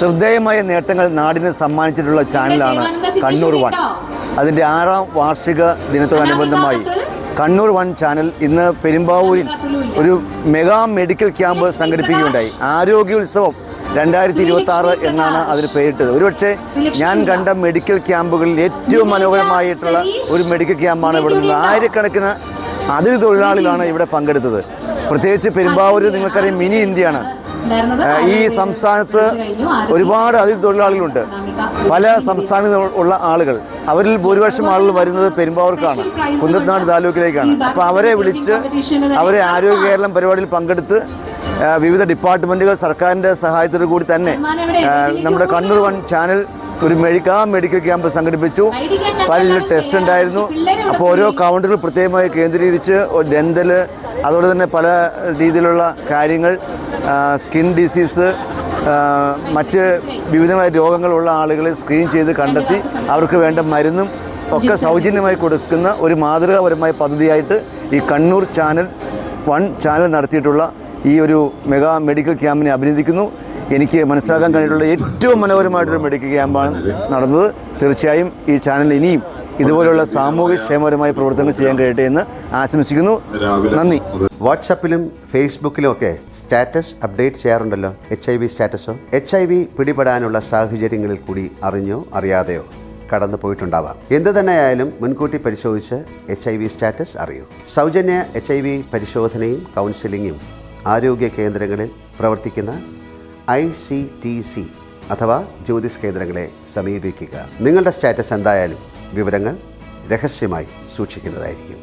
ശ്രദ്ധേയമായ നേട്ടങ്ങൾ നാടിന് സമ്മാനിച്ചിട്ടുള്ള ചാനലാണ് കണ്ണൂർ വൺ. അതിൻ്റെ 6ാം വാർഷിക ദിനത്തോടനുബന്ധമായി കണ്ണൂർ വൺ ചാനൽ ഇന്ന് പെരുമ്പാവൂരിൽ ഒരു മെഗാ മെഡിക്കൽ ക്യാമ്പ് സംഘടിപ്പിക്കുകയുണ്ടായി. ആരോഗ്യോത്സവം 2026 എന്നാണ് അതിന് പേരിട്ടത്. ഒരുപക്ഷെ ഞാൻ കണ്ട മെഡിക്കൽ ക്യാമ്പുകളിൽ ഏറ്റവും മനോഹരമായിട്ടുള്ള ഒരു മെഡിക്കൽ ക്യാമ്പാണ് ഇവിടെ നിന്ന്. ആയിരക്കണക്കിന് അതിഥി തൊഴിലാളികളാണ് ഇവിടെ പങ്കെടുത്തത്. പ്രത്യേകിച്ച് പെരുമ്പാവൂർ നിങ്ങൾക്കറിയാം മിനി ഇന്ത്യയാണ്. ഈ സംസ്ഥാനത്ത് ഒരുപാട് അതിഥി തൊഴിലാളികളുണ്ട്, പല സംസ്ഥാനങ്ങളിൽ ഉള്ള ആളുകൾ. അവരിൽ ഭൂരിപക്ഷം ആളുകൾ വരുന്നത് പെരുമ്പാവൂർക്കാണ്, കുന്നത്തനാട് താലൂക്കിലേക്കാണ്. അപ്പോൾ അവരെ വിളിച്ച് അവരെ ആരോഗ്യ കേരളം പരിപാടിയിൽ പങ്കെടുത്ത് വിവിധ ഡിപ്പാർട്ട്മെൻറ്റുകൾ സർക്കാരിൻ്റെ സഹായത്തോടു കൂടി തന്നെ നമ്മുടെ കണ്ണൂർ വൺ ചാനൽ ഒരു മെഡിക്കൽ ക്യാമ്പ് സംഘടിപ്പിച്ചു. പല ടെസ്റ്റ് ഉണ്ടായിരുന്നു. അപ്പോൾ ഓരോ കൗണ്ടറുകൾ പ്രത്യേകമായി കേന്ദ്രീകരിച്ച് ഡെന്തൽ, അതുപോലെ തന്നെ പല രീതിയിലുള്ള കാര്യങ്ങൾ, സ്കിൻ ഡിസീസ്, മറ്റ് വിവിധമായ രോഗങ്ങളുള്ള ആളുകളെ സ്ക്രീൻ ചെയ്ത് കണ്ടെത്തി അവർക്ക് വേണ്ട മരുന്നും ഒക്കെ സൗജന്യമായി കൊടുക്കുന്ന ഒരു മാതൃകാപരമായ പദ്ധതിയായിട്ട് ഈ കണ്ണൂർ വൺ ചാനൽ നടത്തിയിട്ടുള്ള ഈ ഒരു മെഗാ മെഡിക്കൽ ക്യാമ്പിനെ അഭിനന്ദിക്കുന്നു. എനിക്ക് മനസ്സിലാക്കാൻ കഴിഞ്ഞിട്ടുള്ള ഏറ്റവും മനോഹരമായിട്ടൊരു മെഡിക്കൽ ക്യാമ്പാണ് നടന്നത്. തീർച്ചയായും ഈ ചാനൽ ഇനിയും ഇതുപോലുള്ള സാമൂഹ്യക്ഷേമപരമായ പ്രവർത്തനങ്ങൾ ചെയ്യാൻ കഴിയട്ടെ എന്ന് ആശംസിക്കുന്നു. നന്ദി. വാട്സാപ്പിലും ഫേസ്ബുക്കിലും ഒക്കെ സ്റ്റാറ്റസ് അപ്ഡേറ്റ് ചെയ്യാറുണ്ടല്ലോ. HIV സ്റ്റാറ്റസോ HIV പിടിപെടാനുള്ള സാഹചര്യങ്ങളിൽ കൂടി അറിഞ്ഞോ അറിയാതെയോ കടന്നു പോയിട്ടുണ്ടാവാം. എന്ത് തന്നെയായാലും മുൻകൂട്ടി പരിശോധിച്ച് HIV സ്റ്റാറ്റസ് അറിയൂ. സൗജന്യ HIV പരിശോധനയും കൗൺസിലിങ്ങും ആരോഗ്യ കേന്ദ്രങ്ങളിൽ പ്രവർത്തിക്കുന്ന ICTC അഥവാ ജ്യോതിസ് കേന്ദ്രങ്ങളെ സമീപിക്കുക. നിങ്ങളുടെ സ്റ്റാറ്റസ് എന്തായാലും വിവരങ്ങൾ രഹസ്യമായി സൂക്ഷിക്കുന്നതായിരിക്കും.